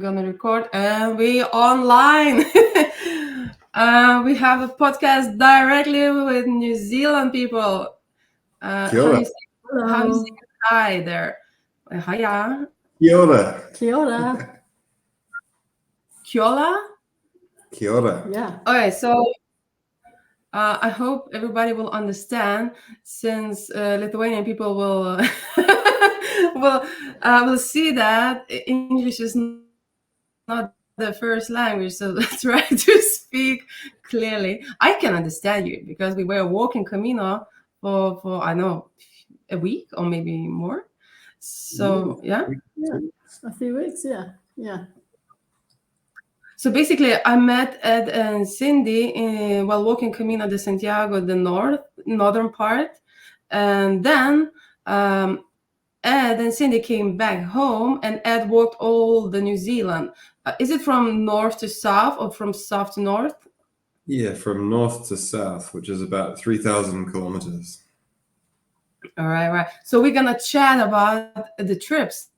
gonna record, and we online. We have a podcast directly with New Zealand people. Kia ora. How you say hi there? Hiya. Kia ora. Kia ora. Kiola? Kia ora. Yeah. Okay, so I hope everybody will understand, since Lithuanian people will will see that English is not the first language, so try to speak clearly. I can understand you because we were walking Camino for I know a week or maybe more. So yeah, a few weeks. Yeah. So basically, I met Ed and Cindy while walking Camino de Santiago, the northern part, and then Ed and Cindy came back home, and Ed walked all the New Zealand. Is it from north to south or from south to north? Yeah, from north to south, which is about 3,000 kilometers. All right. So we're gonna chat about the trips,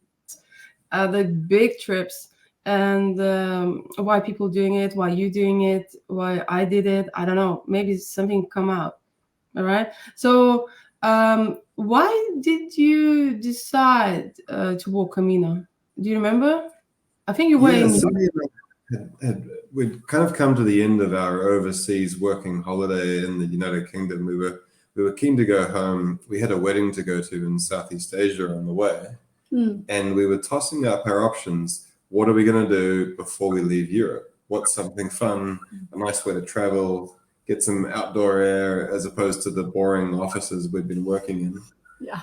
the big trips. And why people doing it, why you doing it, why I did it. I don't know. Maybe something come out. All right. So why did you decide to walk Camino? Do you remember? I think you were we'd kind of come to the end of our overseas working holiday in the United Kingdom. We were keen to go home. We had a wedding to go to in Southeast Asia on the way. And we were tossing up our options. What are we going to do before we leave Europe? What's something fun, a nice way to travel, get some outdoor air as opposed to the boring offices we'd been working in? Yeah.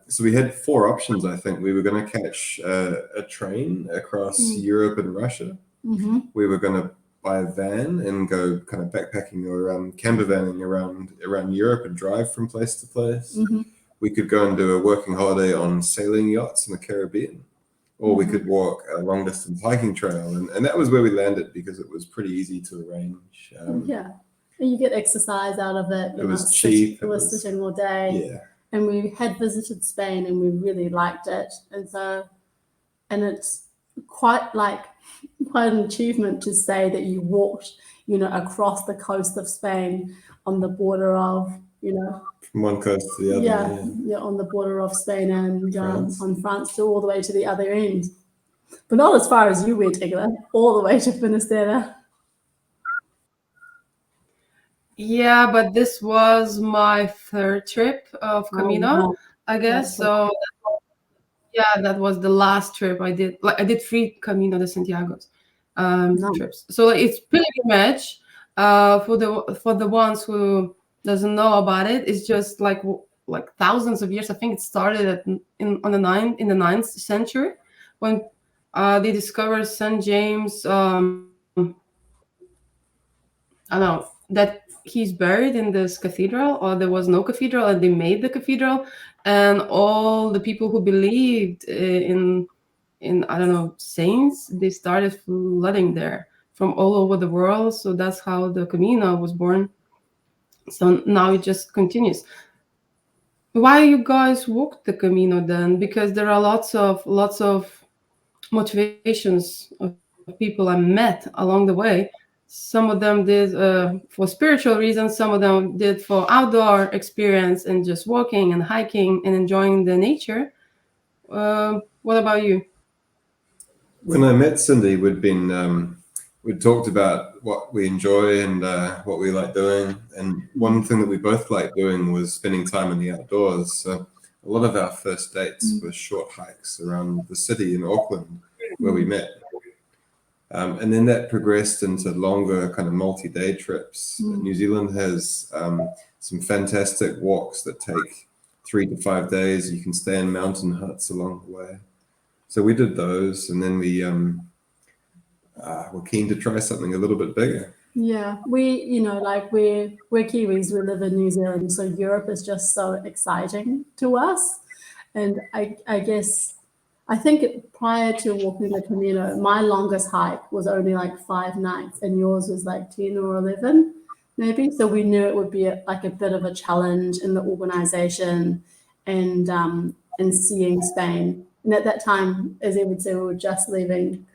So we had 4 options, I think. We were going to catch a train across Europe and Russia. Mm-hmm. We were going to buy a van and go kind of backpacking or camper vanning around Europe and drive from place to place. Mm-hmm. We could go and do a working holiday on sailing yachts in the Caribbean. Or we could walk a long distance hiking trail. And that was where we landed because it was pretty easy to arrange. Yeah. And you get exercise out of it. It was cheap. It was sitting all day. Yeah. And we had visited Spain and we really liked it. And it's quite an achievement to say that you walked, across the coast of Spain on the border of, from one coast to the other. Yeah, on the border of Spain and France. on France to all the way to the other end. But not as far as you went, Egla, all the way to Finisterre. Yeah, but this was my 3rd trip of Camino, wow. I guess. So that was the last trip I did. I did 3 Camino de Santiago's trips. So it's pilgrimage for the ones who doesn't know about it. It's just like thousands of years. I think it started in the 9th century when they discovered St. James. I don't know that he's buried in this cathedral, or there was no cathedral, and they made the cathedral, and all the people who believed in I don't know, saints, they started flooding there from all over the world. So that's how the Camino was born. So now it just continues. Why you guys walked the Camino then? Because there are lots of motivations of people I met along the way. Some of them did for spiritual reasons. Some of them did for outdoor experience and just walking and hiking and enjoying the nature. What about you? When I met Cindy, we'd talked about what we enjoy and what we like doing. And one thing that we both liked doing was spending time in the outdoors. So a lot of our first dates were short hikes around the city in Auckland where we met. And then that progressed into longer kind of multi-day trips. New Zealand has some fantastic walks that take 3 to 5 days. You can stay in mountain huts along the way. So we did those, and then we we're keen to try something a little bit bigger. Yeah, we're Kiwis, we live in New Zealand, so Europe is just so exciting to us. And I think prior to walking the Camino, my longest hike was only 5 nights, and yours was 10 or 11, maybe. So we knew it would be a bit of a challenge in the organization and seeing Spain. And at that time, as I would say, we were just leaving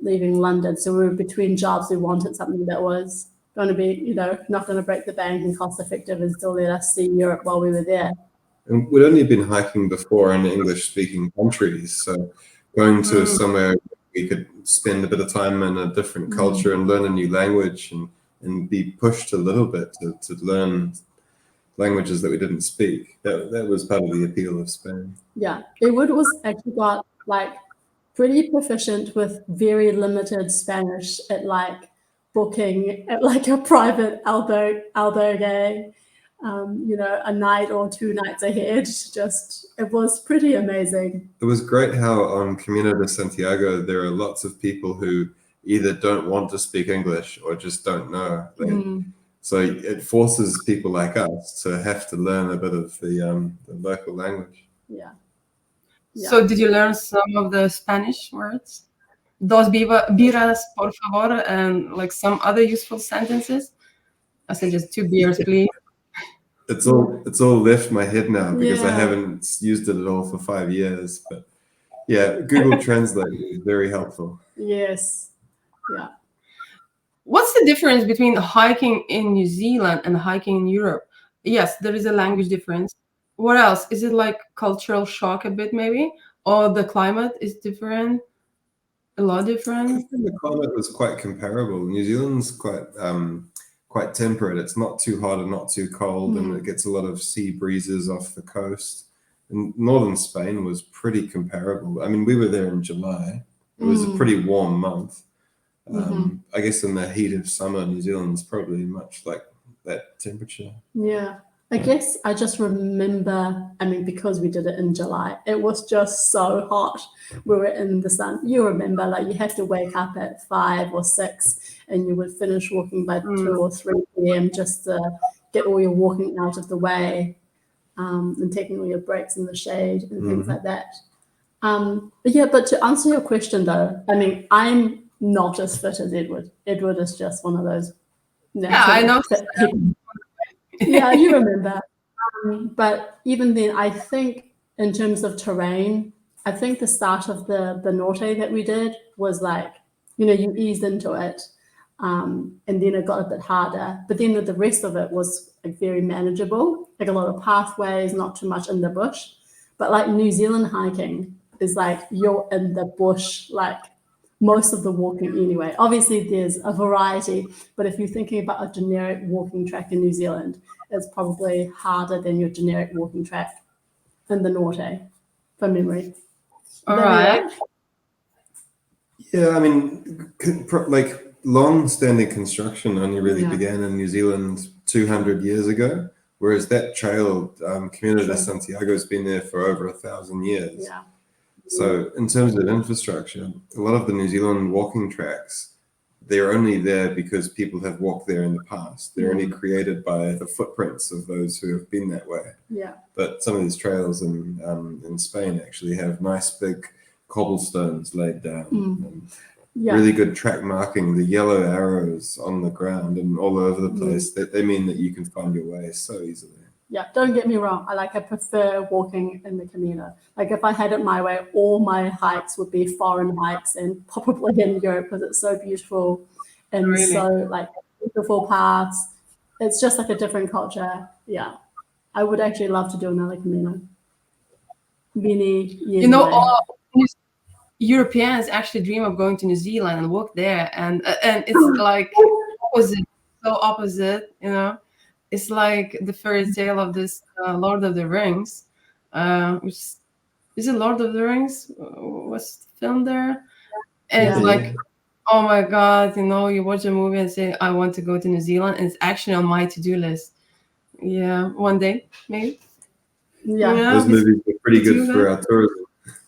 leaving London. So we were between jobs. We wanted something that was going to be, not going to break the bank and cost effective and still let us see Europe while we were there. And we'd only been hiking before in English-speaking countries, so going to somewhere we could spend a bit of time in a different culture and learn a new language and be pushed a little bit to learn languages that we didn't speak. That was part of the appeal of Spain. Yeah, Edward was actually got like pretty proficient with very limited Spanish at like booking at like a private albergue, a night or 2 nights ahead. It was pretty amazing. It was great how on Camino de Santiago there are lots of people who either don't want to speak English or just don't know. So it forces people like us to have to learn a bit of the local language. Yeah. So did you learn some of the Spanish words? Dos birras, por favor, and like some other useful sentences? I said just 2 beers, please. It's all left my head now because I haven't used it at all for 5 years. But yeah, Google Translate is very helpful. Yes. Yeah. What's the difference between hiking in New Zealand and hiking in Europe? Yes, there is a language difference. What else? Is it like cultural shock a bit maybe? Or the climate is different? A lot different? I think the climate was quite comparable. New Zealand's quite temperate. It's not too hot and not too cold, and it gets a lot of sea breezes off the coast. And northern Spain was pretty comparable. I mean, we were there in July. It was a pretty warm month. I guess in the heat of summer, New Zealand's probably much like that temperature. Yeah. I guess I just remember, because we did it in July, it was just so hot. We were in the sun. You remember, like you have to wake up at 5 or 6 and you would finish walking by 2 or 3 p.m. just to get all your walking out of the way and taking all your breaks in the shade and things like that. But to answer your question though, I'm not as fit as Edward. Edward is just one of those natural I know. Yeah, you remember. But even then, I think in terms of terrain, I think the start of the norte that we did was like, you eased into it. And then it got a bit harder. But then the rest of it was like very manageable, like a lot of pathways, not too much in the bush. But like New Zealand hiking is like you're in the bush, like most of the walking anyway. Obviously, there's a variety, but if you're thinking about a generic walking track in New Zealand, it's probably harder than your generic walking track in the norte, from memory. All right. Yeah, like long-standing construction only really began in New Zealand 200 years ago, whereas that trail, Camino de Santiago, has been there for over 1,000 years. Yeah. So in terms of infrastructure, a lot of the New Zealand walking tracks, they're only there because people have walked there in the past. They're only created by the footprints of those who have been that way. Yeah. But some of these trails in Spain actually have nice big cobblestones laid down. And really good track marking, the yellow arrows on the ground and all over the place. They mean that you can find your way so easily. Yeah, don't get me wrong. I prefer walking in the Camino. Like if I had it my way, all my hikes would be foreign hikes and probably in Europe because it's so beautiful and so like beautiful paths. It's just like a different culture. Yeah, I would actually love to do another Camino. Many years away. All Europeans actually dream of going to New Zealand and walk there, and it's like opposite, It's like the fairy tale of this Lord of the Rings, which is it Lord of the Rings? Was filmed there? And it's like, oh my God, you watch a movie and say, I want to go to New Zealand. And it's actually on my to-do list. Yeah, one day, maybe. Yeah. Those movies are pretty good for our tourism.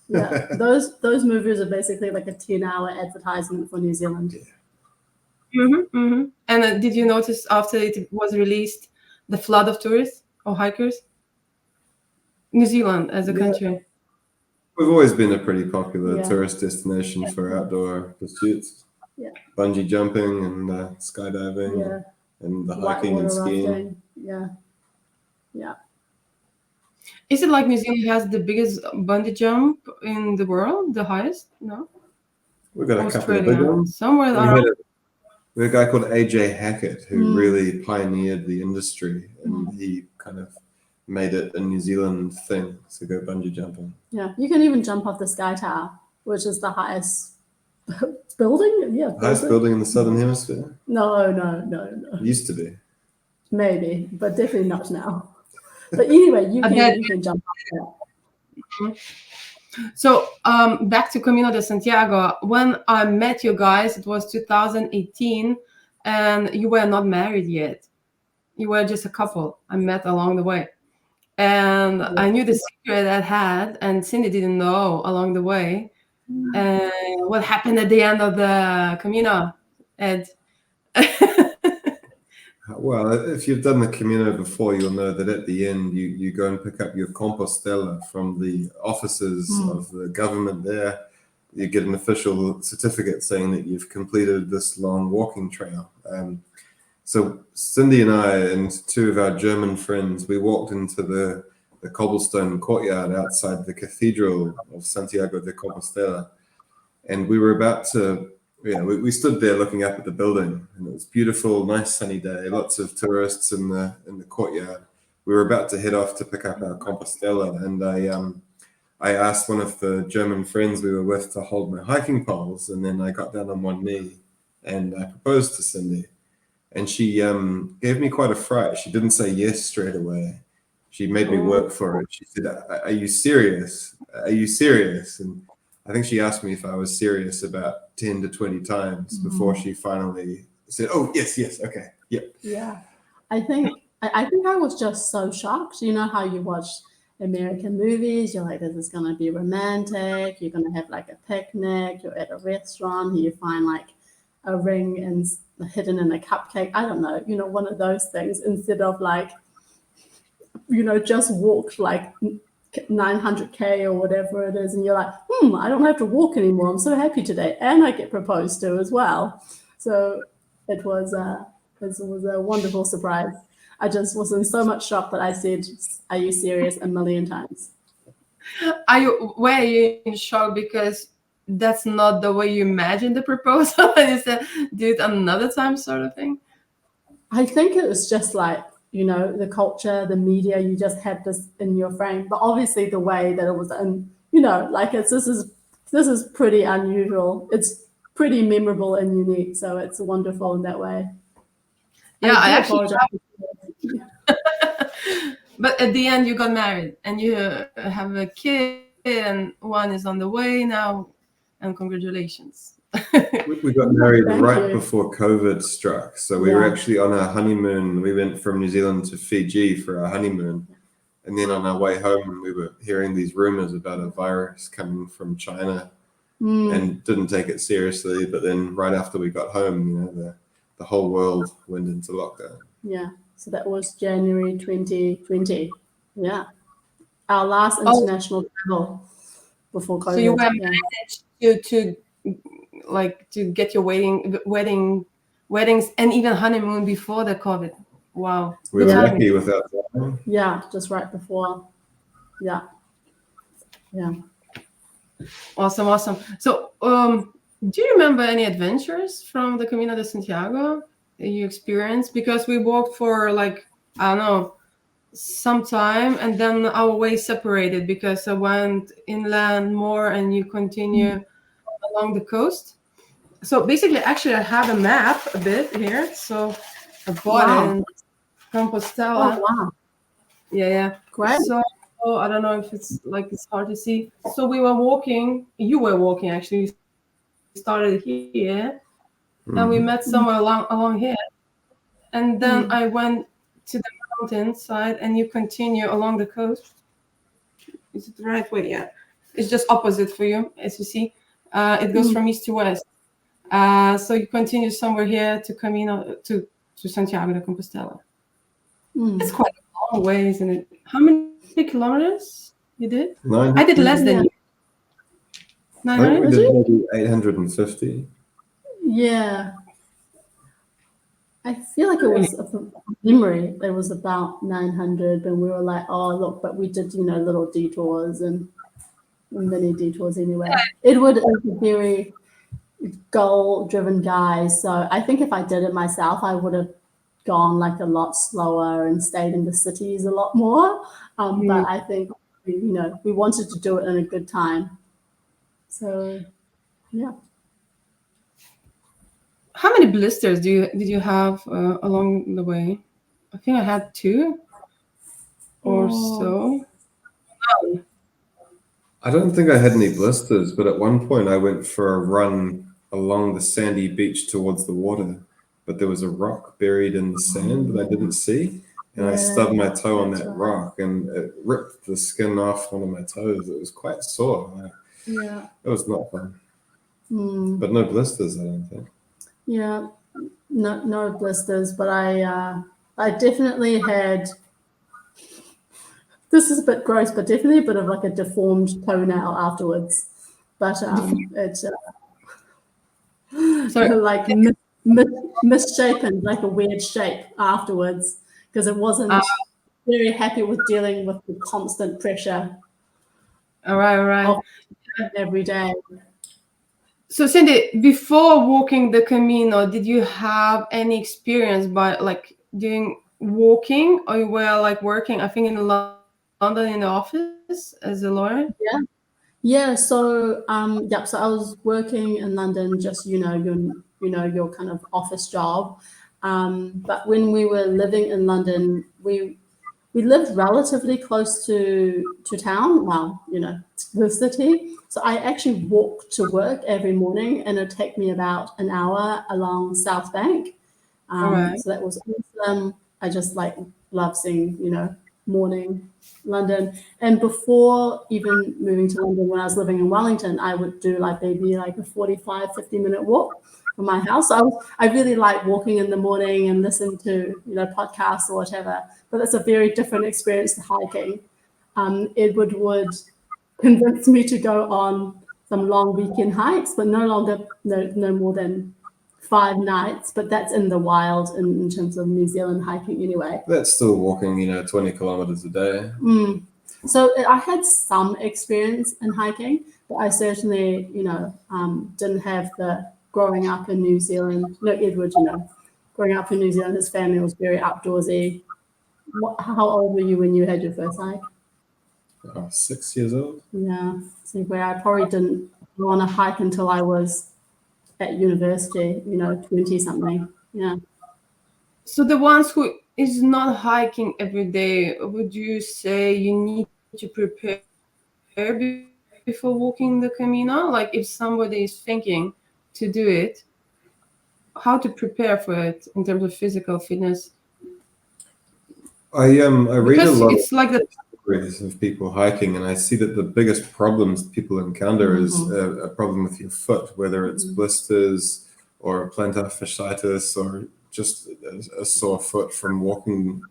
Yeah, those movies are basically like a 10-hour advertisement for New Zealand. And did you notice after it was released, the flood of tourists or hikers? New Zealand as a country. We've always been a pretty popular tourist destination for outdoor pursuits. Yeah. Bungee jumping and skydiving and the hiking and skiing. Rafting. Yeah. Yeah. Is it like New Zealand has the biggest bungee jump in the world, the highest? No? We got a couple of big Australia, ones. somewhere We around. had a guy called AJ Hackett who really pioneered the industry, and he kind of made it a New Zealand thing to go bungee jumping. Yeah, you can even jump off the Sky Tower, which is the highest building. Yeah, Highest building in the Southern Hemisphere? No. Used to be. Maybe, but definitely not now. But anyway, you can jump off there. So back to Camino de Santiago. When I met you guys, it was 2018, and you were not married yet. You were just a couple I met along the way. And I knew the secret I had, and Cindy didn't know along the way. And what happened at the end of the Camino, Ed? Well, if you've done the Camino before, you'll know that at the end, you go and pick up your Compostela from the offices of the government there. You get an official certificate saying that you've completed this long walking trail. So Cindy and I and two of our German friends, we walked into the cobblestone courtyard outside the Cathedral of Santiago de Compostela. And we were about to, we stood there looking up at the building, and it was beautiful, nice sunny day, lots of tourists in the courtyard. We were about to head off to pick up our Compostela, and I asked one of the German friends we were with to hold my hiking poles, and then I got down on one knee and I proposed to Cindy. And she gave me quite a fright. She didn't say yes straight away. She made me work for it. She said, "Are you serious? Are you serious?" And I think she asked me if I was serious about 10 to 20 times before she finally said, "Oh, yes, okay, yep." Yeah, I think I was just so shocked. You know how you watch American movies, you're like, this is gonna be romantic. You're gonna have like a picnic. You're at a restaurant. You find like a ring and hidden in a cupcake. I don't know, one of those things. Instead of like, just walk like 900k or whatever it is, and you're like, I don't have to walk anymore. I'm so happy today, and I get proposed to as well. So it was a wonderful surprise. I just was in so much shock that I said, "Are you serious?" a million times. Were you in shock because that's not the way you imagined the proposal, and you said, "Do it another time," sort of thing? I think it was just like, the culture, the media, you just had this in your frame. But obviously the way that it was in, like this is pretty unusual. It's pretty memorable and unique. So it's wonderful in that way. Yeah, I actually But at the end you got married and you have a kid, and one is on the way now, and congratulations. We got married before COVID struck. So we were actually on our honeymoon. We went from New Zealand to Fiji for our honeymoon. And then on our way home, we were hearing these rumors about a virus coming from China and didn't take it seriously. But then right after we got home, the whole world went into lockdown. Yeah. So that was January 2020. Yeah. Our last international travel before COVID. So you were managed to get your weddings and even honeymoon before the COVID. Wow. We were lucky with that. Yeah, just right before. Yeah. Awesome. So do you remember any adventures from the Camino de Santiago that you experienced? Because we walked for some time, and then our ways separated because I went inland more and you continue along the coast. So basically, actually, I have a map a bit here. So I bought it in Compostela. Oh, wow. Yeah. Great. So I don't know if it's hard to see. So we were walking. You were walking, actually. We started here, and we met somewhere along here. And then I went to the mountain side, and you continue along the coast. Is it the right way? Yeah. It's just opposite for you, as you see. It goes from east to west. So you continue somewhere here to Camino to Santiago de Compostela. It's quite a long way, isn't it? How many kilometers you did? 900. I did less than you. 900? I think we did maybe 850. Yeah. I feel like it was from memory. It was about 900, and we were like, "Oh, look!" But we did, little detours and many detours anyway. It was a very goal-driven guy. So I think if I did it myself, I would have gone like a lot slower and stayed in the cities a lot more. But I think, we wanted to do it in a good time. So, yeah. How many blisters did you have along the way? I think I had 2 or so. I don't think I had any blisters, but at one point I went for a run along the sandy beach towards the water, but there was a rock buried in the sand that I didn't see, and I stubbed my toe on that rock, and it ripped the skin off one of my toes. It was quite sore. Yeah. It was not fun. But no blisters, I don't think. Yeah, no blisters, but I definitely had, this is a bit gross, but definitely a bit of like a deformed toenail afterwards. But it's like misshapen, like a weird shape afterwards, because it wasn't very happy with dealing with the constant pressure. All right. Every day. So Cindy, before walking the Camino, did you have any experience by like doing walking, or you were like working, I think, in London in the office as a lawyer? Yeah. So so I was working in London, just your kind of office job. But when we were living in London, we lived relatively close to town. Well, the city. So I actually walked to work every morning, and it'd take me about an hour along South Bank. So that was awesome. I just love seeing, morning London. And before even moving to London, when I was living in Wellington, I would do maybe a 45-50-minute walk from my house. So I really like walking in the morning and listening to, podcasts or whatever. But that's a very different experience to hiking. Edward would convince me to go on some long weekend hikes, but no more than 5 nights. But that's in the wild in terms of New Zealand hiking anyway. That's still walking, 20 kilometers a day. So I had some experience in hiking, but I certainly, didn't have the growing up in New Zealand. No, Edward, growing up in New Zealand, his family was very outdoorsy. How old were you when you had your first hike? 6 years old. Yeah, so where I probably didn't go on a hike until I was at university, 20 something. Yeah. So the ones who is not hiking every day, would you say you need to prepare before walking the Camino? Like if somebody is thinking to do it, how to prepare for it in terms of physical fitness? I read because a lot it's like the of people hiking, and I see that the biggest problems people encounter is a problem with your foot, whether it's blisters or plantar fasciitis or just a sore foot from walking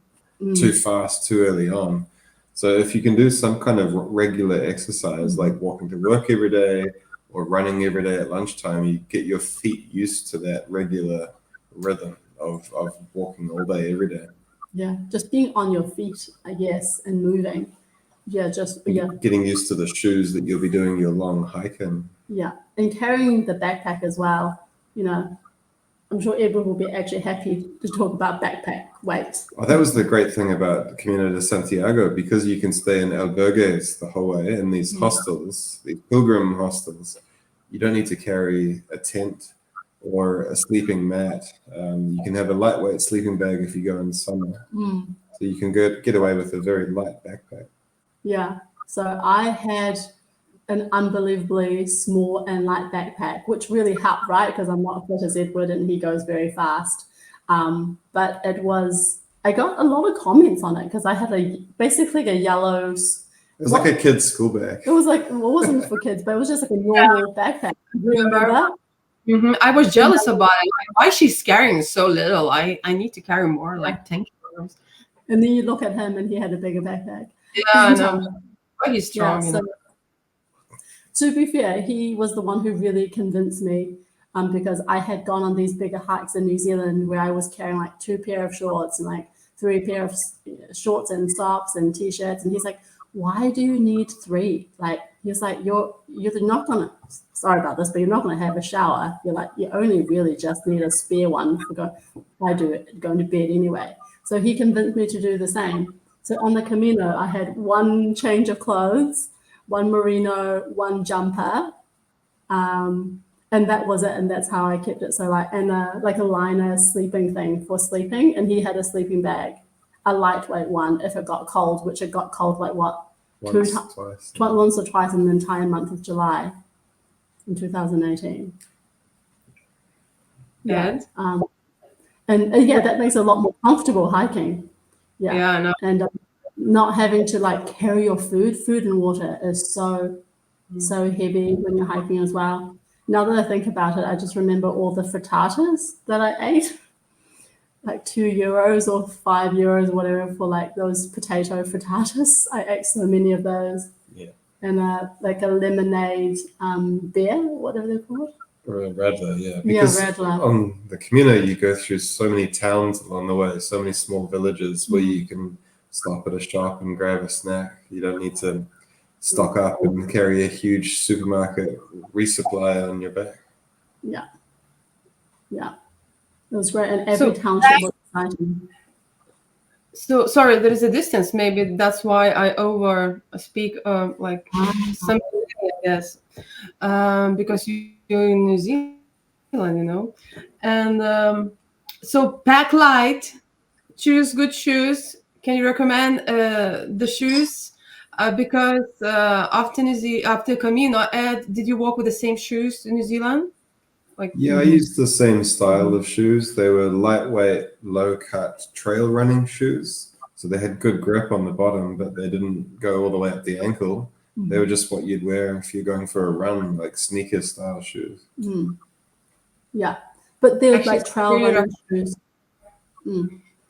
too fast too early on. So if you can do some kind of regular exercise, like walking to work every day or running every day at lunchtime, you get your feet used to that regular rhythm of walking all day every day. Yeah, just being on your feet, I guess, and moving. Getting used to the shoes that you'll be doing your long hike in. Yeah, and carrying the backpack as well. I'm sure everyone will be actually happy to talk about backpack weight. Oh, that was the great thing about Camino de Santiago, because you can stay in albergues the whole way, in these hostels, these pilgrim hostels. You don't need to carry a tent or a sleeping mat. You can have a lightweight sleeping bag if you go in summer. So you can get away with a very light backpack. Yeah, so I had an unbelievably small and light backpack, which really helped, right? Because I'm not as fit as Edward and he goes very fast. But I got a lot of comments on it because I had basically a yellow. It was like a kid's school bag. It was it wasn't for kids, but it was just like a normal backpack. Remember that? I was jealous about it. Like, why is she carrying so little? I need to carry more, like 10 kilograms. And then you look at him and he had a bigger backpack. Yeah, I know. But he's strong. Yeah, so, to be fair, he was the one who really convinced me because I had gone on these bigger hikes in New Zealand where I was carrying 2 pair of shorts and 3 pair of shorts and socks and t-shirts. And he's like, why do you need 3? He's like, you're not gonna. Sorry about this, but you're not gonna have a shower. You're like, you only really just need a spare one for going to bed anyway. So he convinced me to do the same. So on the Camino, I had one change of clothes, one merino, one jumper, and that was it. And that's how I kept it. So like a liner sleeping thing for sleeping, and he had a sleeping bag, a lightweight one if it got cold, which it got cold like what? Once or twice in the entire month of July in 2018. Yeah. And yeah, that makes it a lot more comfortable hiking. Yeah, I know. And not having to like carry your food and water is so heavy when you're hiking as well. Now that I think about it, I just remember all the frittatas that I ate, like €2 or €5, whatever, for like those potato frittatas. I ate so many of those. Yeah. And like a lemonade beer, whatever they're called. Or a radler, yeah. Because radler. On the Camino, you go through so many towns along the way, so many small villages where you can stop at a shop and grab a snack. You don't need to stock up and carry a huge supermarket resupply on your back. Yeah. Yeah. It was great. And every township was exciting. So sorry, there is a distance. Maybe that's why I over speak like something, I guess, because you're in New Zealand, you know. And so pack light, choose good shoes. Can you recommend the shoes? Because after Camino, Ed, did you walk with the same shoes in New Zealand? Yeah, I used the same style of shoes. They were lightweight, low-cut trail running shoes. So they had good grip on the bottom, but they didn't go all the way up the ankle. They were just what you'd wear if you're going for a run, like sneaker-style shoes. Yeah, but they're like trail running shoes.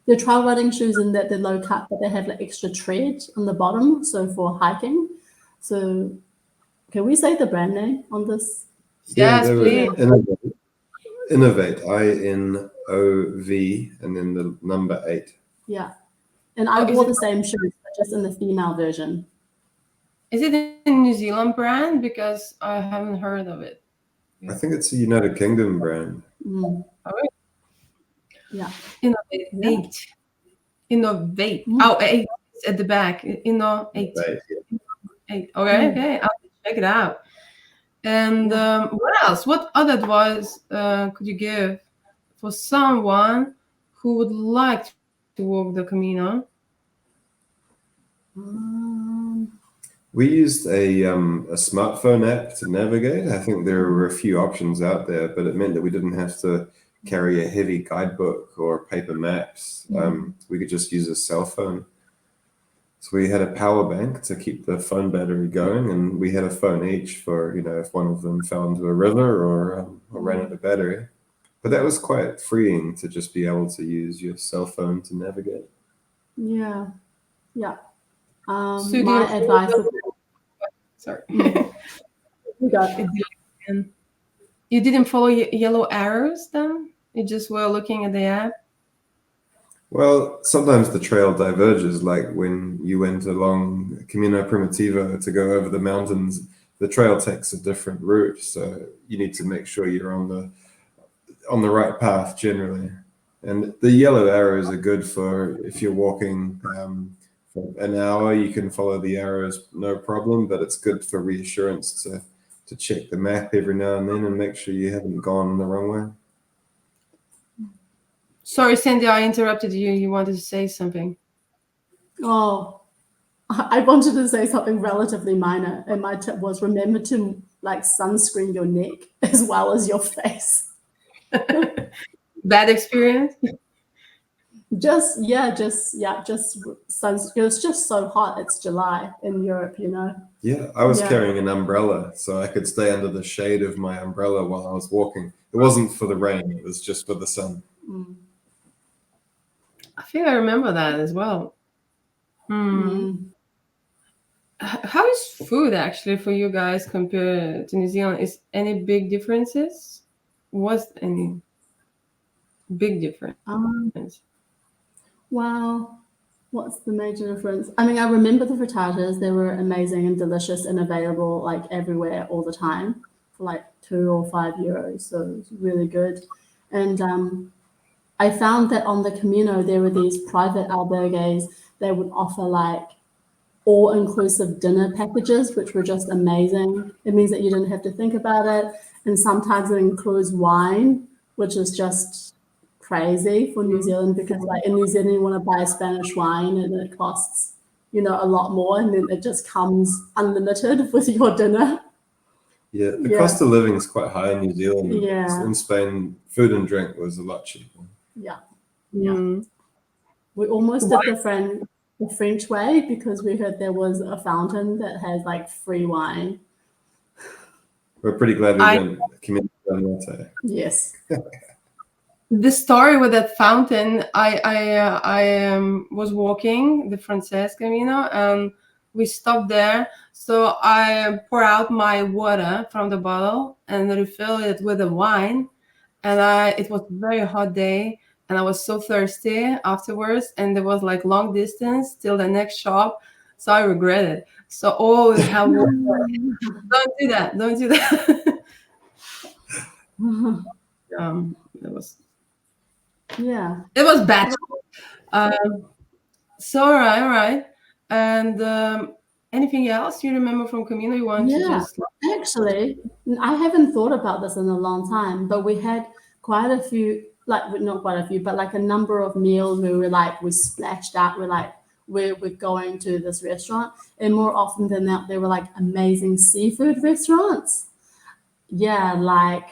They're trail running shoes in that they're low-cut, but they have like extra tread on the bottom, so for hiking. So can we say the brand name on this? Yes, please. Innovate, INOV, and then the number 8. Yeah, and I wore the same shoes, but just in the female version. Is it a New Zealand brand? Because I haven't heard of it. I think it's a United Kingdom brand. All right. Yeah. Innovate. Yeah. 8. Innovate. Oh, 8 is at the back. Innovate. 8. Okay. I'll check it out. And what else? What other advice could you give for someone who would like to walk the Camino? We used a smartphone app to navigate. I think there were a few options out there, but it meant that we didn't have to carry a heavy guidebook or paper maps. We could just use a cell phone. So we had a power bank to keep the phone battery going, and we had a phone each for, if one of them fell into a river or ran out of battery. But that was quite freeing to just be able to use your cell phone to navigate. Yeah. My advice would be... Sorry. You didn't follow yellow arrows then? You just were looking at the app? Well, sometimes the trail diverges, like when you went along Camino Primitivo to go over the mountains, the trail takes a different route. So you need to make sure you're on the right path generally. And the yellow arrows are good for if you're walking for an hour, you can follow the arrows, no problem, but it's good for reassurance to check the map every now and then and make sure you haven't gone the wrong way. Sorry, Sandy, I interrupted you. You wanted to say something. Oh, I wanted to say something relatively minor, and my tip was remember to sunscreen your neck as well as your face. Bad experience? Just sunscreen. It's just so hot. It's July in Europe, Yeah, I was carrying an umbrella, so I could stay under the shade of my umbrella while I was walking. It wasn't for the rain; it was just for the sun. I think I remember that as well. How is food actually for you guys compared to New Zealand? Is any big differences? Was any big difference? Well, What's the major difference? I mean, I remember the frittatas. They were amazing and delicious and available like everywhere all the time for like €2 or €5. So it was really good. And I found that on the Camino, there were these private albergues. They would offer like all-inclusive dinner packages, which were just amazing. It means that you didn't have to think about it. And sometimes it includes wine, which is just crazy for New Zealand, because like in New Zealand you want to buy Spanish wine and it costs, you know, a lot more, and then it just comes unlimited with your dinner. Yeah, the cost of living is quite high in New Zealand. Yeah. In Spain, food and drink was a lot cheaper. Yeah. We almost did the French way, because we heard there was a fountain that has like free wine. We're pretty glad we went Camino de Santiago. Yes. The story with that fountain, I was walking the Frances Camino, and we stopped there. So I pour out my water from the bottle and refill it with the wine. And it was a very hot day, and I was so thirsty afterwards, and there was like long distance till the next shop. So I regret it. So always have water. Don't do that. Don't do that. It was bad. So all right. And anything else you remember from Camino you want to just? Actually, I haven't thought about this in a long time, but we had quite a few, like not quite a few, but like a number of meals where we splashed out. We're going to this restaurant, and more often than not, they were like amazing seafood restaurants. Yeah, like.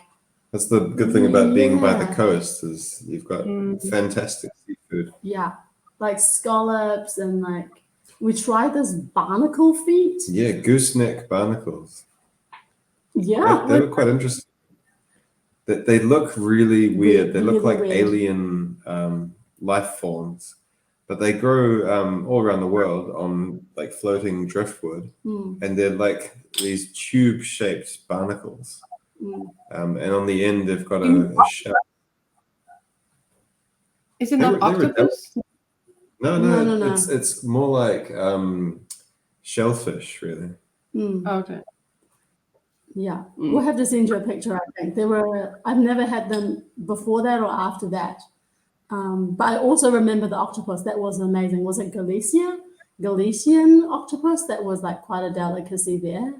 That's the good thing about being by the coast, is you've got fantastic seafood. Yeah, like scallops, and like we tried this barnacle feet. Yeah, gooseneck barnacles. Yeah, they were quite interesting. They look really weird. They look like weird. alien life forms, but they grow all around the world on like floating driftwood, and they're like these tube-shaped barnacles. And on the end, they've got a shell. Is it not octopus? No. It's more like shellfish, really. Okay. Yeah, we'll have to send you a picture. I think I've never had them before that or after that. But I also remember the octopus. That was amazing. Was it Galician octopus? That was like quite a delicacy there.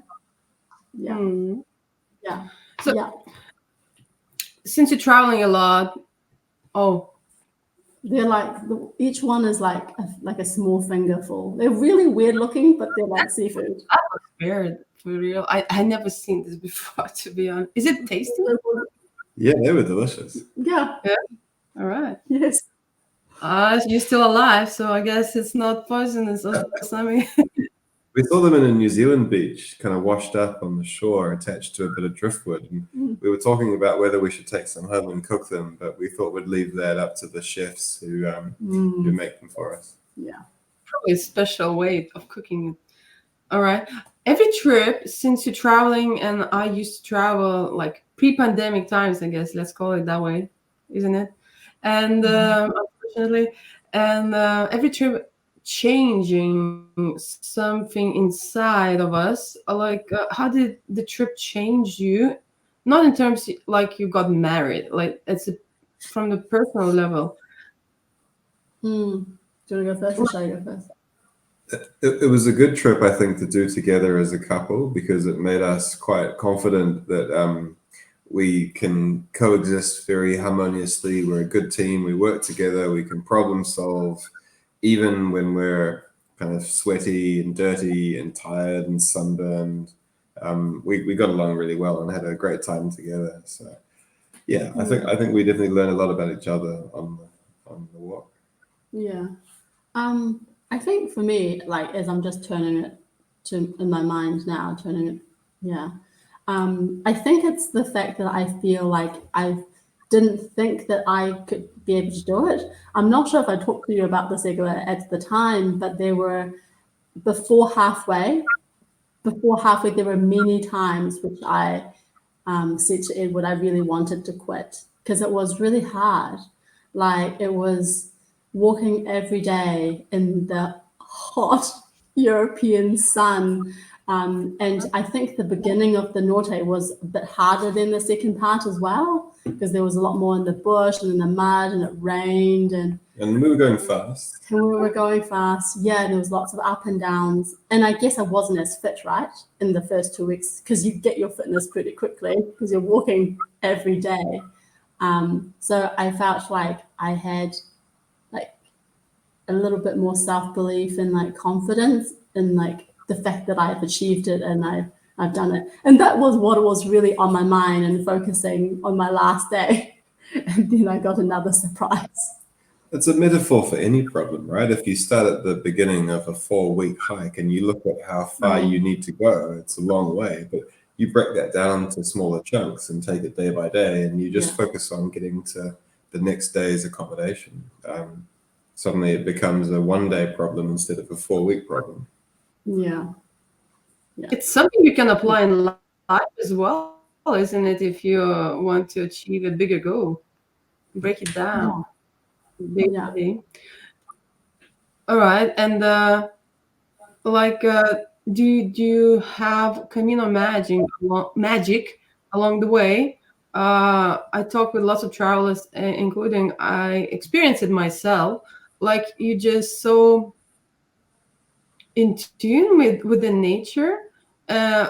Yeah. Yeah. So, since you're traveling a lot, they're like each one is like a small fingerful. They're really weird looking, but they're like seafood. That was weird, for real. I never seen this before, to be honest. Is it tasty? Yeah, they were delicious. Yeah. All right. Yes. You're still alive, so I guess it's not poisonous or something. We saw them in a New Zealand beach, kind of washed up on the shore, attached to a bit of driftwood. And we were talking about whether we should take some home and cook them, but we thought we'd leave that up to the chefs who make them for us. Yeah. Probably a special way of cooking it. All right. Every trip, since you're traveling, and I used to travel like pre-pandemic times, I guess, let's call it that way, isn't it? And unfortunately, and every trip, changing something inside of us. Like how did the trip change you? Not in terms like you got married, like it's from the personal level. Do you want to go first or shall I go first? It was a good trip, I think, to do together as a couple, because it made us quite confident that we can coexist very harmoniously. We're a good team. We work together. We can problem solve. Even when we're kind of sweaty and dirty and tired and sunburned, we got along really well and had a great time together. So, yeah, I think we definitely learned a lot about each other on the walk. Yeah, I think for me, like as I'm just turning it in my mind now, I think it's the fact that I feel like I didn't think that I could be able to do it. I'm not sure if I talked to you about this at the time, but there were before halfway, there were many times which I said to Edward I really wanted to quit, because it was really hard. Like it was walking every day in the hot European sun. And I think the beginning of the Norte was a bit harder than the second part as well, because there was a lot more in the bush and in the mud, and it rained, and we were going fast. And we were going fast, yeah, and there was lots of up and downs. And I guess I wasn't as fit, right, in the first 2 weeks, because you get your fitness pretty quickly because you're walking every day. So I felt like I had like a little bit more self-belief and like confidence in like the fact that I've achieved it and I've done it. And that was what was really on my mind and focusing on my last day. And then I got another surprise. It's a metaphor for any problem, right? If you start at the beginning of a 4-week hike and you look at how far you need to go, it's a long way, but you break that down to smaller chunks and take it day by day, and you just focus on getting to the next day's accommodation. Suddenly it becomes a 1-day problem instead of a 4-week problem. Yeah. It's something you can apply in life as well, isn't it? If you want to achieve a bigger goal, break it down. Yeah. All right. And do you have Camino magic along the way? I talk with lots of travelers, including I experienced it myself. Like you just so in tune with the nature.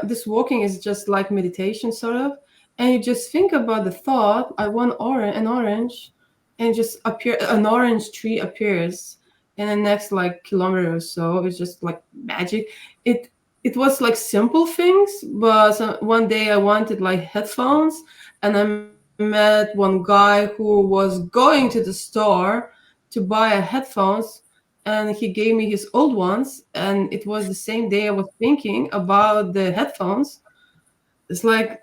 This walking is just like meditation, sort of, and you just think about the thought. I want an orange, and just an orange tree appears in the next like kilometer or so. It's just like magic. It was like simple things, but one day I wanted like headphones, and I met one guy who was going to the store to buy headphones, and he gave me his old ones, and it was the same day I was thinking about the headphones. It's like,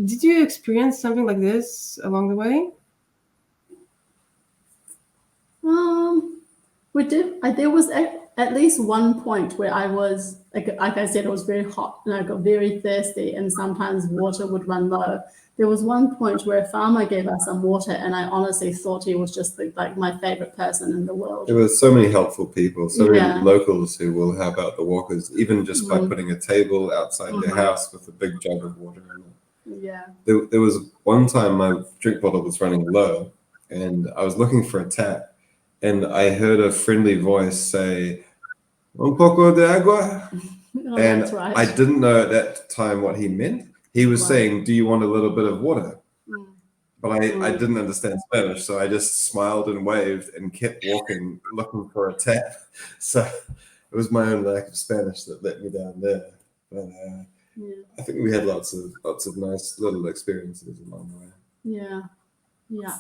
did you experience something like this along the way? We did. There was at least one point where I was, like I said, it was very hot and I got very thirsty, and sometimes water would run low. There was one point where a farmer gave us some water, and I honestly thought he was just like my favorite person in the world. There were so many helpful people, so many locals who will help out the walkers, even just by putting a table outside their house with a big jug of water in it. Yeah. There was one time my drink bottle was running low, and I was looking for a tap, and I heard a friendly voice say, "Un poco de agua?" And that's right. I didn't know at that time what he meant. He was saying, "Do you want a little bit of water?" But I didn't understand Spanish, so I just smiled and waved and kept walking, looking for a tap. So it was my own lack of Spanish that let me down there. But I think we had lots of nice little experiences along the way. Yeah.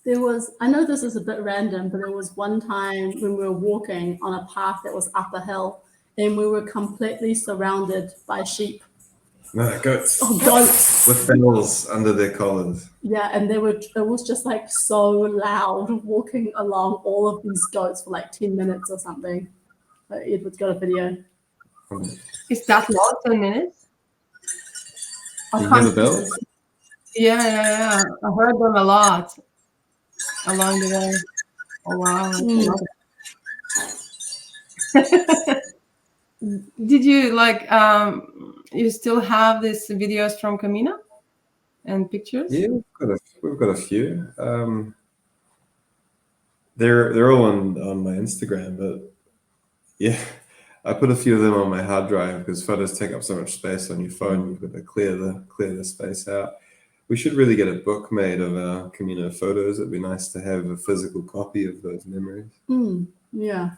There was, I know this is a bit random, but there was one time when we were walking on a path that was up a hill, and we were completely surrounded by sheep. No, goats. Oh, goats. With bells under their collars. Yeah, and it was just like so loud walking along all of these goats for like 10 minutes or something. Edward's got a video. Is that long, 10 minutes? You hear the bells? Yeah. I heard them a lot along the way. Oh, wow. Did you you still have these videos from Camino and pictures? Yeah, we've got a few. They're all on my Instagram, but yeah, I put a few of them on my hard drive because photos take up so much space on your phone. You've got to clear the space out. We should really get a book made of our Camino photos. It'd be nice to have a physical copy of those memories. Yeah.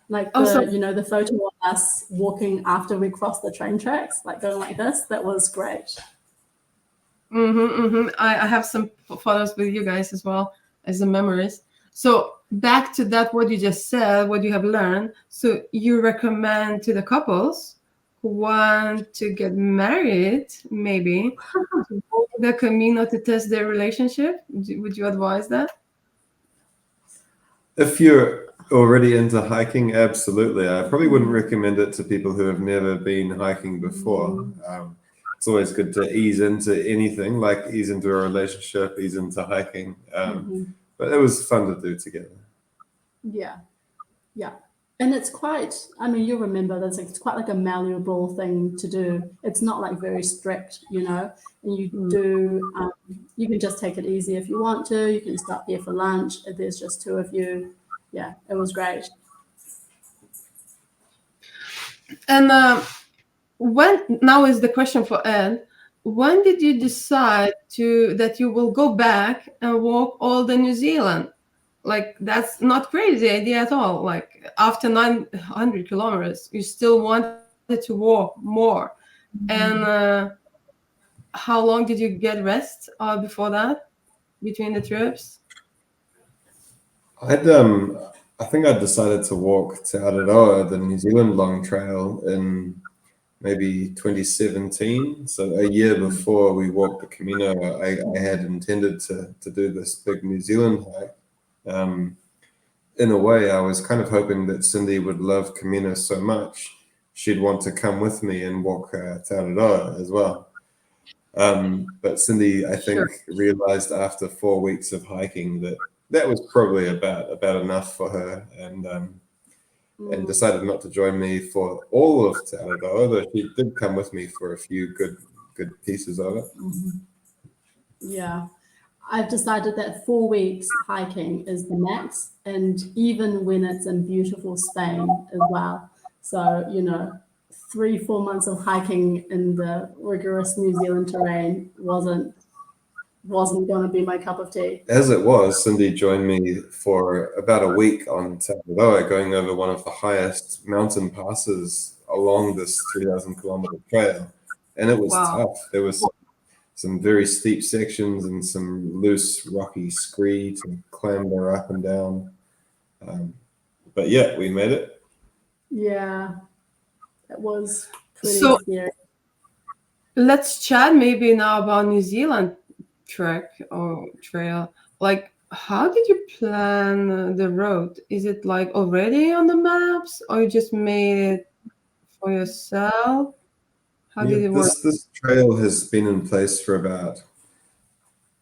Like the photo of us walking after we crossed the train tracks, like going like this, that was great. I have some photos with you guys as well as the memories. So back to that, what you just said, what you have learned. So you recommend to the couples who want to get married, maybe, to go to the Camino to test their relationship? Would you advise that? If you're already into hiking, absolutely. I probably wouldn't recommend it to people who have never been hiking before. It's always good to ease into anything, like ease into a relationship, ease into hiking. But it was fun to do together. Yeah. And it's quite, I mean, you remember this, it's quite like a malleable thing to do. It's not like very strict, you know, and you do, you can just take it easy if you want to. You can stop there for lunch if there's just two of you. Yeah, it was great. And now is the question for Ed. When did you decide that you will go back and walk all the New Zealand? Like, that's not crazy idea at all. Like, after 900 kilometers, you still wanted to walk more. And how long did you get rest before that, between the trips? I think I decided to walk Te Araroa, the New Zealand long trail, in maybe 2017. So a year before we walked the Camino, I had intended to do this big New Zealand hike. In a way, I was kind of hoping that Cindy would love Camino so much, she'd want to come with me and walk Te Araroa as well. But Cindy, I think, realized after 4 weeks of hiking that was probably about enough for her, and decided not to join me for all of Te Araroa, though she did come with me for a few good pieces of it. Yeah. I've decided that 4 weeks hiking is the max, and even when it's in beautiful Spain as well. So, you know, 3-4 months of hiking in the rigorous New Zealand terrain wasn't going to be my cup of tea. As it was, Cindy joined me for about a week on Te Araroa, going over one of the highest mountain passes along this 3,000 kilometer trail, and it was tough. There was some very steep sections and some loose rocky scree to clamber up and down. But yeah, we made it. Yeah, it was pretty scary. Let's chat maybe now about New Zealand trek or trail. Like, how did you plan the road? Is it like already on the maps, or you just made it for yourself? How did it work? This trail has been in place for about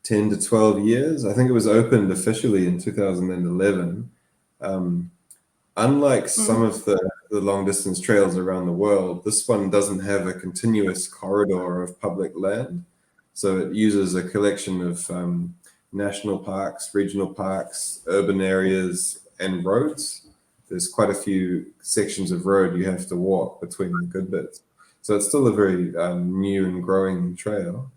10 to 12 years. I think it was opened officially in 2011. Unlike some of the long distance trails around the world, this one doesn't have a continuous corridor of public land. So it uses a collection of national parks, regional parks, urban areas, and roads. There's quite a few sections of road you have to walk between the good bits. So it's still a very new and growing trail,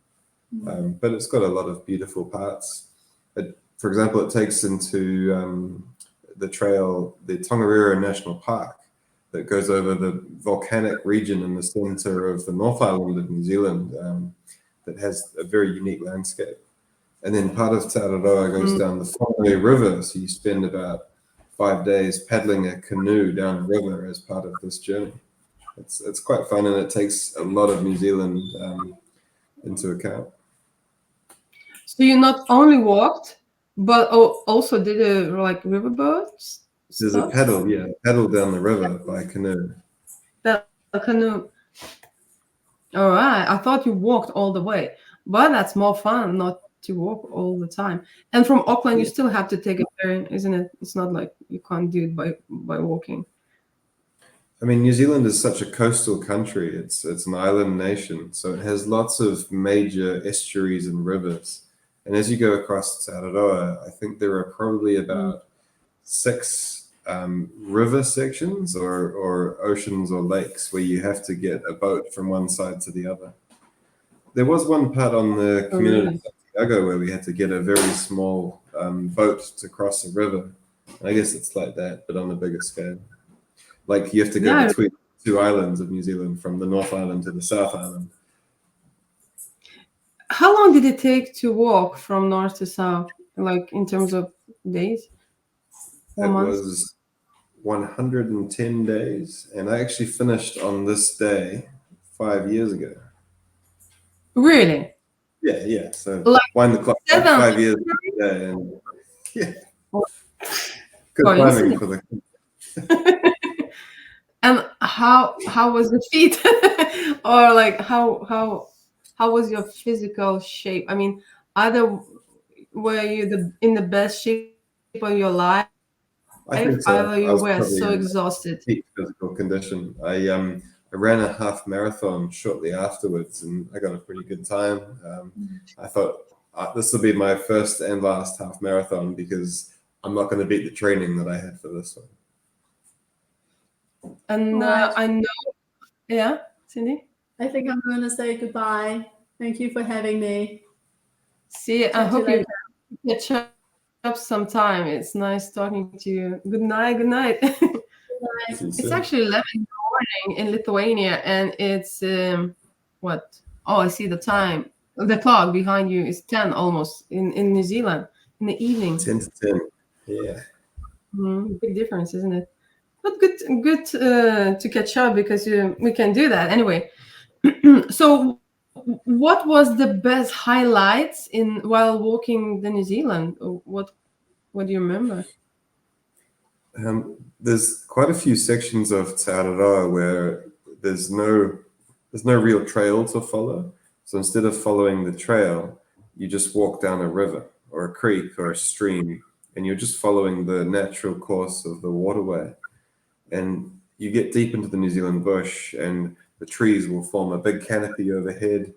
but it's got a lot of beautiful parts. For example, it takes into the trail, the Tongariro National Park, that goes over the volcanic region in the center of the North Island of New Zealand, that has a very unique landscape. And then part of Te Araroa goes down the Whangarei River, so you spend about 5 days paddling a canoe down a river as part of this journey. It's quite fun, and it takes a lot of New Zealand into account. So you not only walked, but also did like riverboats? There's a paddle down the river by canoe. The canoe. All right, I thought you walked all the way, but that's more fun not to walk all the time. And from Auckland, you still have to take a ferry, isn't it? It's not like you can't do it by walking. I mean, New Zealand is such a coastal country. It's an island nation, so it has lots of major estuaries and rivers. And as you go across Te Araroa, I think there are probably about 6 river sections or oceans or lakes where you have to get a boat from one side to the other. There was one part on the Camino de Santiago where we had to get a very small boat to cross a river. I guess it's like that, but on a bigger scale. Like you have to go between 2 islands of New Zealand, from the North Island to the South Island. How long did it take to walk from north to south, like in terms of days? It was 110 days, and I actually finished on this day 5 years ago. Really? Yeah. So like wind the clock back 5 years today, and good timing for the. And how was the feet, or like how was your physical shape? I mean, either were you in the best shape of your life? I think so. Either you was were probably so in exhausted. peak physical condition. I ran a half marathon shortly afterwards, and I got a pretty good time. I thought this will be my first and last half marathon because I'm not going to beat the training that I had for this one. And Right. I know, yeah, Cindy? I think I'm going to say goodbye. Thank you for having me. See, I Talk to hope you you catch up sometime. It's nice talking to you. Good night, good night. See you It's soon. actually 11 in the morning in Lithuania, and it's what? Oh, I see the time. The clock behind you is 10 almost in New Zealand in the evening. 10 to 10. Yeah. Big difference, isn't it? But good to catch up because we can do that anyway. So, what was the best highlights while walking the New Zealand? What do you remember? There's quite a few sections of Te Araroa where there's no real trail to follow. So instead of following the trail, you just walk down a river or a creek or a stream, and you're just following the natural course of the waterway. And you get deep into the New Zealand bush, and the trees will form a big canopy overhead.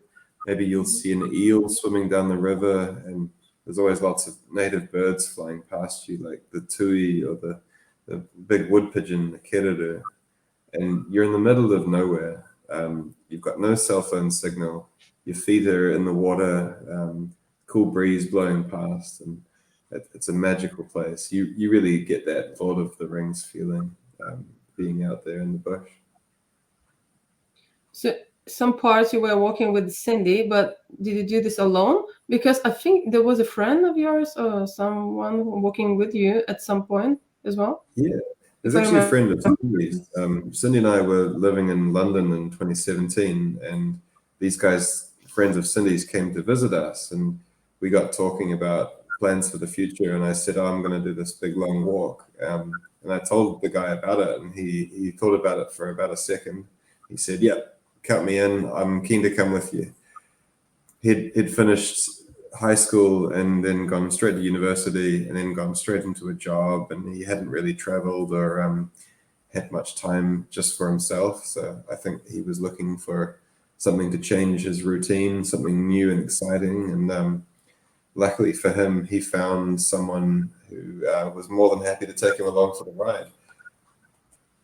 Maybe you'll see an eel swimming down the river, and there's always lots of native birds flying past you, like the tui or the big wood pigeon, the keruru. And you're in the middle of nowhere. You've got no cell phone signal. Your feet are in the water, cool breeze blowing past, and it's a magical place. You really get that Lord of the Rings feeling being out there in the bush. So some parts you were walking with Cindy, but did you do this alone? Because I think there was a friend of yours or someone walking with you at some point as well. Yeah, there's actually a friend of Cindy's. Cindy and I were living in London in 2017, and these guys, friends of Cindy's, came to visit us, and we got talking about plans for the future. And I said, I'm going to do this big long walk. And I told the guy about it, and he thought about it for about a second. He said, yep, count me in. I'm keen to come with you. He'd finished high school and then gone straight to university and then gone straight into a job, and he hadn't really traveled or had much time just for himself. So I think he was looking for something to change his routine, something new and exciting. And luckily for him, he found someone who was more than happy to take him along for the ride.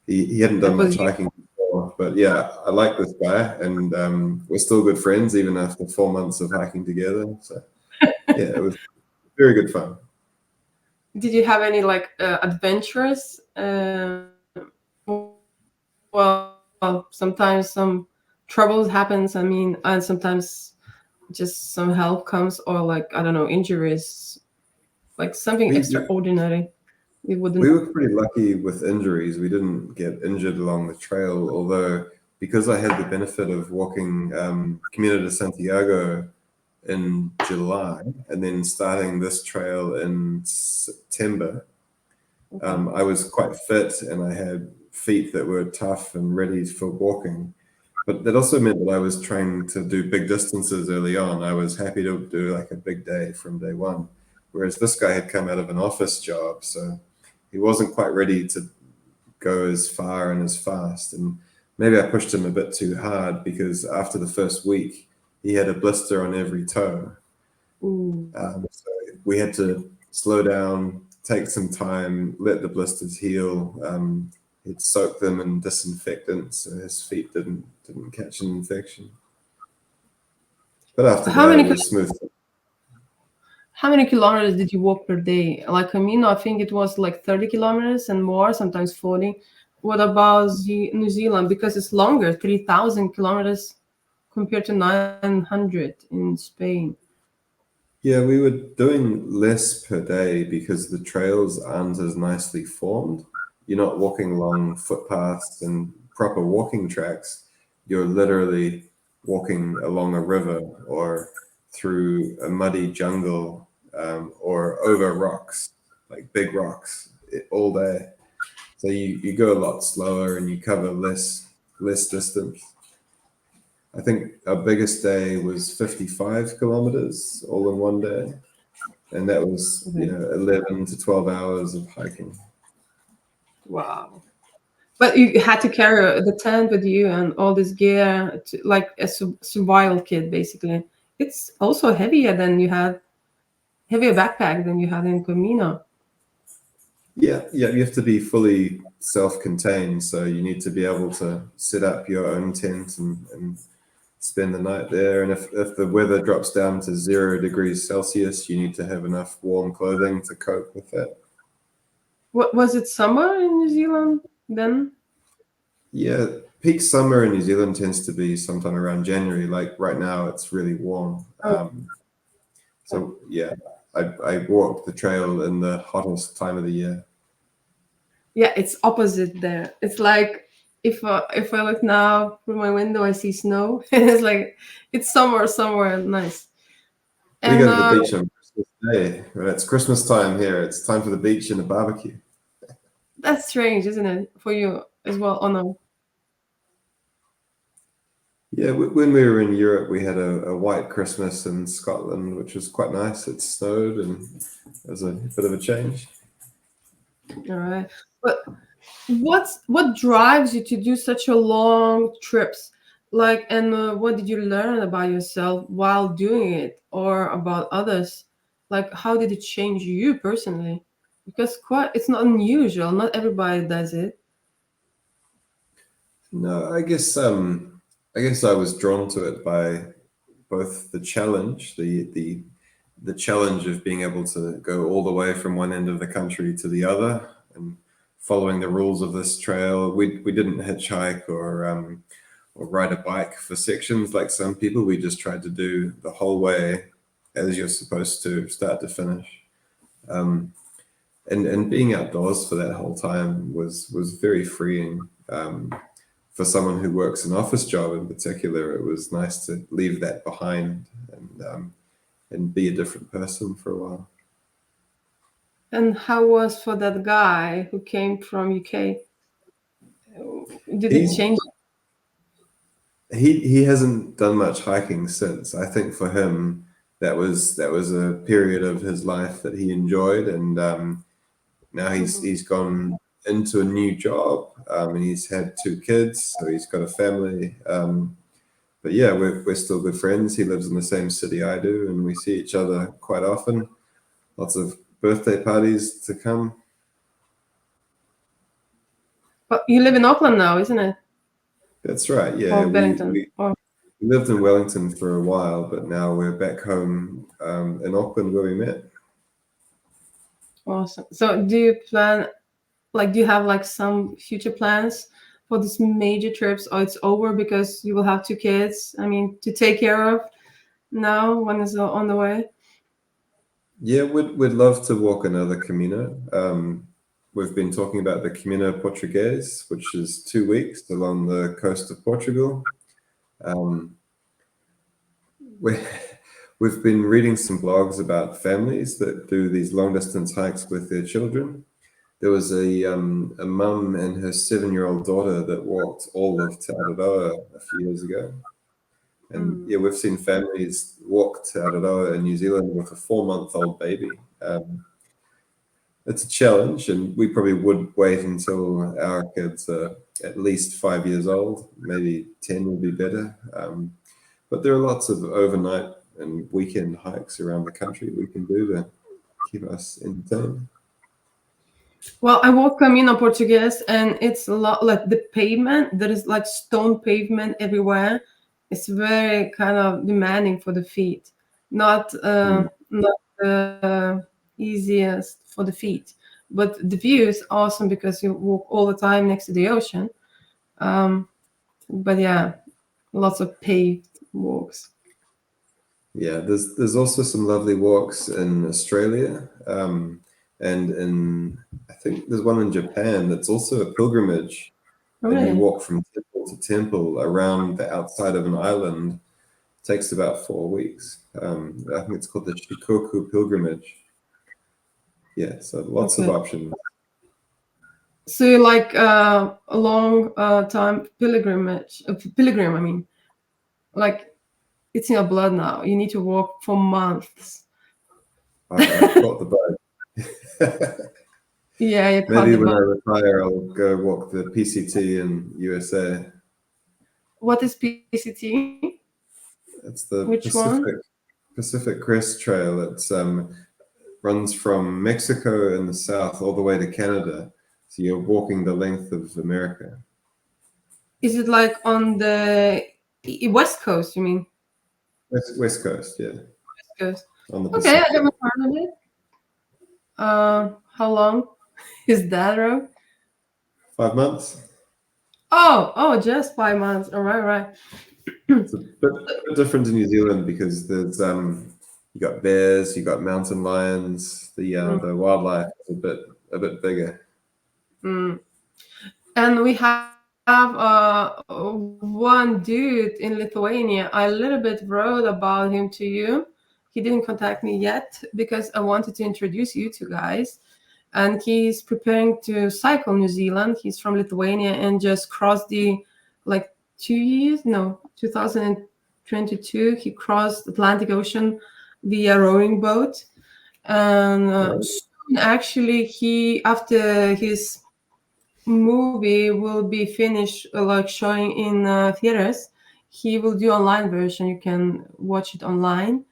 He hadn't done much hiking before, but yeah, I like this guy, and we're still good friends even after 4 months of hiking together. So yeah, it was very good fun. Did you have any like adventures? Well, sometimes some troubles happens. I mean, and sometimes just some help comes, or like I don't know, injuries, like something extraordinary. We were pretty lucky with injuries. We didn't get injured along the trail, although because I had the benefit of walking Camino de Santiago in July and then starting this trail in September, I was quite fit and I had feet that were tough and ready for walking. But that also meant that I was trying to do big distances early on. I was happy to do like a big day from day one, whereas this guy had come out of an office job, so he wasn't quite ready to go as far and as fast. And maybe I pushed him a bit too hard, because after the first week, he had a blister on every toe. So we had to slow down, take some time, let the blisters heal. He'd soak them in disinfectant so his feet didn't catch an infection. But after that, it was smooth. How many kilometers did you walk per day? Like Camino, I think it was like 30 kilometers and more, sometimes 40. What about New Zealand? Because it's longer, 3,000 kilometers compared to 900 in Spain. Yeah, we were doing less per day because the trails aren't as nicely formed. You're not walking along footpaths and proper walking tracks. You're literally walking along a river or through a muddy jungle or over rocks, like big rocks, all day. So you go a lot slower and you cover less distance. I think our biggest day was 55 kilometers all in one day. and that was 11 to 12 hours of hiking. Wow. But you had to carry the tent with you and all this gear, like a survival kit, basically. It's also heavier backpack than you had in Camino. Yeah, you have to be fully self-contained, so you need to be able to set up your own tent and spend the night there. And if the weather drops down to 0 degrees Celsius, you need to have enough warm clothing to cope with that. What was it, summer in New Zealand then? Yeah, peak summer in New Zealand tends to be sometime around January. Like right now, it's really warm. So yeah, I walked the trail in the hottest time of the year. Yeah, it's opposite there. It's like if I look now through my window, I see snow. It's like it's summer somewhere nice. We go to the beach on Christmas Day. When it's Christmas time here, it's time for the beach and the barbecue. That's strange, isn't it, for you as well? Oh no. Yeah, when we were in Europe, we had a white Christmas in Scotland, which was quite nice. It snowed, and it was a bit of a change. All right, but what drives you to do such a long trips? Like, and what did you learn about yourself while doing it, or about others? Like, how did it change you personally? Because it's not unusual. Not everybody does it. No, I guess I was drawn to it by both the challenge, the challenge of being able to go all the way from one end of the country to the other, and following the rules of this trail. We didn't hitchhike or ride a bike for sections like some people. We just tried to do the whole way as you're supposed to, start to finish. And being outdoors for that whole time was very freeing. For someone who works an office job in particular, it was nice to leave that behind and be a different person for a while. And how was for that guy who came from UK? Did it change? He hasn't done much hiking since. I think for him that was a period of his life that he enjoyed, and now he's gone into a new job, and he's had 2 kids, so he's got a family. But yeah, we're still good friends. He lives in the same city I do, and we see each other quite often. Lots of birthday parties to come. But you live in Auckland now, isn't it? That's right. Yeah, Or Wellington. we lived in Wellington for a while, but now we're back home in Auckland where we met. Awesome. So do you have like some future plans for these major trips, or it's over because you will have 2 kids, to take care of now? One is on the way. Yeah, we'd love to walk another Camino. We've been talking about the Camino Português, which is 2 weeks along the coast of Portugal. We've been reading some blogs about families that do these long distance hikes with their children. There was a mum and her 7-year-old daughter that walked all of Te Araroa a few years ago. And yeah, we've seen families walk to Araroa in New Zealand with a 4-month-old baby. It's a challenge, and we probably would wait until our kids are at least 5 years old. Maybe 10 would be better. But there are lots of overnight and weekend hikes around the country we can do to keep us entertained. Well, I walk Camino Português, and it's a lot like the pavement. There is like stone pavement everywhere. It's very kind of demanding for the feet. Not the easiest for the feet, but the view is awesome because you walk all the time next to the ocean. But yeah, lots of paved walks. Yeah, there's also some lovely walks in Australia, and I think there's one in Japan that's also a pilgrimage. Really? And you walk from temple to temple around the outside of an island. It takes about 4 weeks. I think it's called the Shikoku pilgrimage. Yeah, so lots of options. So you like a long time pilgrim, like it's in your blood now. You need to walk for months. I caught the bug. Yeah, you caught Maybe the when I bug. retire, I'll go walk the PCT in USA. What is PCT? It's the Which one? Pacific Crest Trail. It's runs from Mexico in the south all the way to Canada. So you're walking the length of America. Is it like on the West Coast, you mean? West Coast, yeah. West Coast. On the Okay, I Pacific. haven't heard of it. How long is that road? 5 months. Oh, just 5 months. All right. It's a bit different in New Zealand because there's you got bears, you got mountain lions. The wildlife is a bit bigger. And we have one dude in Lithuania. I a little bit wrote about him to you. He didn't contact me yet because I wanted to introduce you two guys. And he's preparing to cycle New Zealand. He's from Lithuania and just crossed the 2022. He crossed the Atlantic Ocean via rowing boat. And soon, actually, he, after his movie will be finished, showing in theaters, he will do online version. You can watch it online,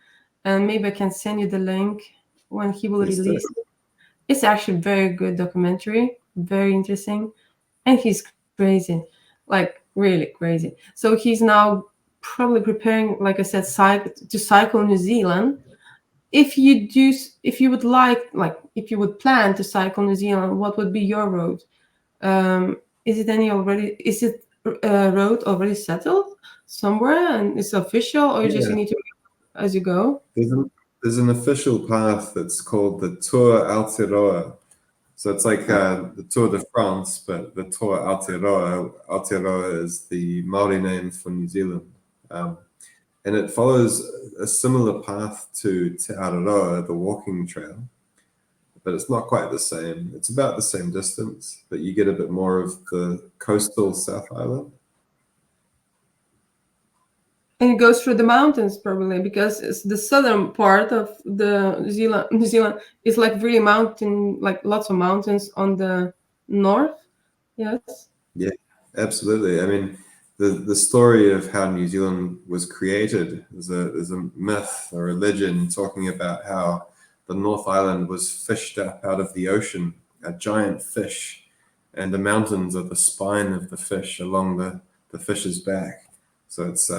and maybe I can send you the link when he will release it. It's actually a very good documentary, very interesting, and he's crazy, like really crazy. So he's now probably preparing, like I said, to cycle New Zealand. If you would plan to cycle New Zealand, what would be your road? Is it a road already settled somewhere and it's official, or you need to as you go? There's an official path that's called the Tour Aotearoa. So it's like the Tour de France, but the Tour Aotearoa. Aotearoa is the Maori name for New Zealand. And it follows a similar path to Te Araroa, the walking trail. But it's not quite the same. It's about the same distance, but you get a bit more of the coastal South Island. And it goes through the mountains probably, because it's the southern part of the New Zealand is like really mountain, like lots of mountains on the north. Yes. Yeah, absolutely. I mean, the story of how New Zealand was created is a myth or a legend talking about how the North Island was fished up out of the ocean, a giant fish, and the mountains are the spine of the fish along the fish's back. So it's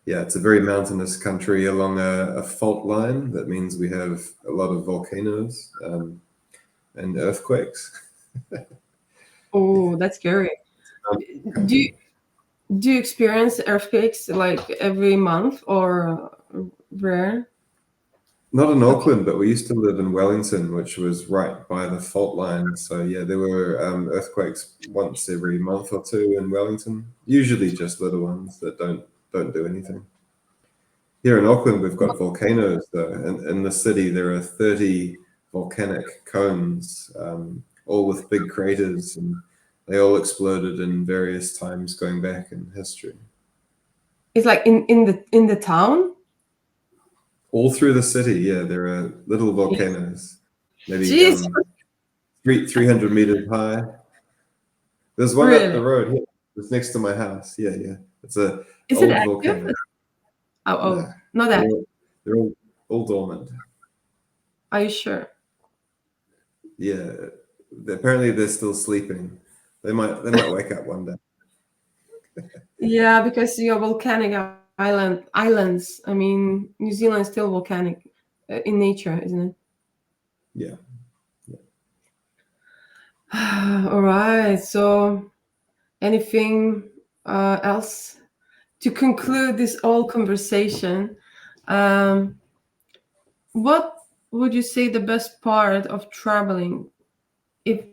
it's a very mountainous country along a fault line. That means we have a lot of volcanoes and earthquakes. Oh, that's scary. Do you experience earthquakes like every month or rare? Not in Auckland, but we used to live in Wellington, which was right by the fault line. So yeah, there were earthquakes once every month or two in Wellington. Usually just little ones that don't do anything. Here in Auckland, we've got volcanoes though. In the city, there are 30 volcanic cones, all with big craters, and they all exploded in various times going back in history. It's like in the town? All through the city, yeah, there are little volcanoes, maybe 300 meters high. There's one up the road here. It's next to my house. Yeah. It's a old volcano. Oh, not that. They're all dormant. Are you sure? Yeah, apparently they're still sleeping. They might wake up one day. Yeah, because you're volcanic islands. I mean, New Zealand is still volcanic in nature, isn't it? Yeah. All right. So, anything else to conclude this whole conversation? What would you say the best part of traveling, if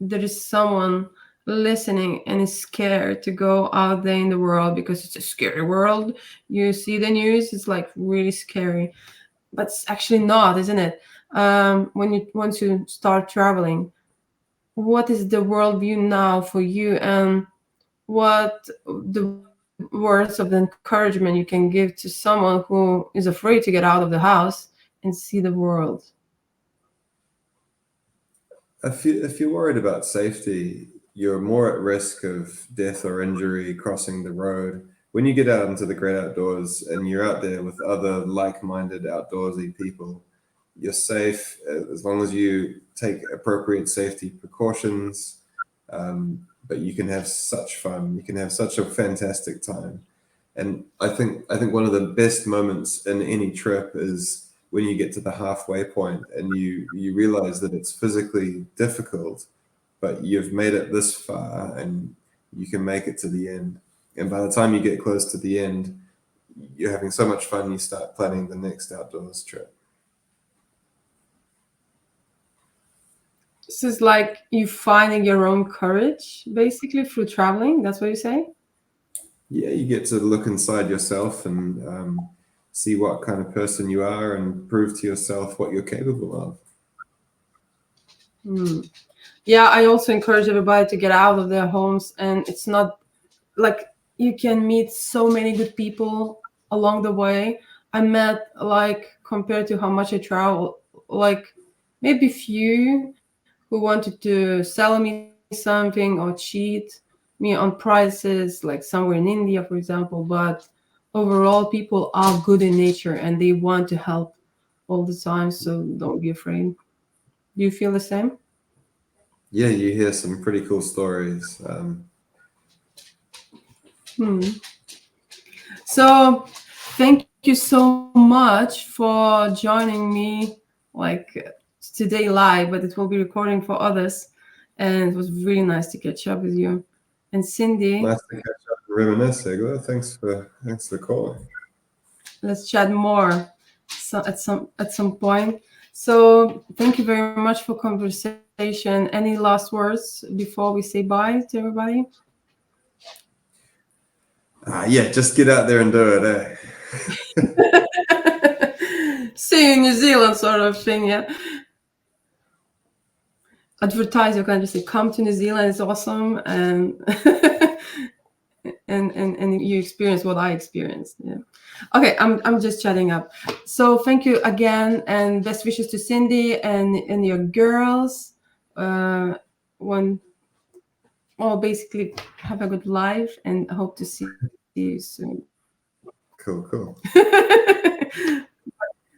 there is someone listening and is scared to go out there in the world because it's a scary world? You see the news, it's like really scary, but it's actually not, isn't it? Once you start traveling, what is the worldview now for you, and what the words of encouragement you can give to someone who is afraid to get out of the house and see the world? If you're worried about safety, you're more at risk of death or injury crossing the road. When you get out into the great outdoors and you're out there with other like-minded outdoorsy people, you're safe as long as you take appropriate safety precautions. But you can have such fun. You can have such a fantastic time. And I think one of the best moments in any trip is when you get to the halfway point and you realize that it's physically difficult, but you've made it this far and you can make it to the end. And by the time you get close to the end, you're having so much fun, you start planning the next outdoors trip. This is like you finding your own courage, basically, through traveling. That's what you say? Yeah, you get to look inside yourself and see what kind of person you are and prove to yourself what you're capable of. Yeah, I also encourage everybody to get out of their homes. And it's not like you can meet so many good people along the way. I met, like, compared to how much I travel, like maybe few who wanted to sell me something or cheat me on prices, like somewhere in India, for example. But overall, people are good in nature and they want to help all the time. So don't be afraid. Do you feel the same? Yeah, you hear some pretty cool stories. So thank you so much for joining me, like today live, but it will be recording for others. And it was really nice to catch up with you. And Cindy, Nice to catch up and reminisce, Egla. Thanks for calling. Let's chat more at some point. So thank you very much for conversation. Any last words before we say bye to everybody? Yeah, just get out there and do it, See you in New Zealand, sort of thing, yeah. Advertise your country, say, come to New Zealand, it's awesome, and and you experience what I experienced. Yeah. Okay, I'm just chatting up. So thank you again, and best wishes to Cindy and your girls. Basically have a good life, and I hope to see you soon. Cool.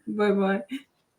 Bye bye.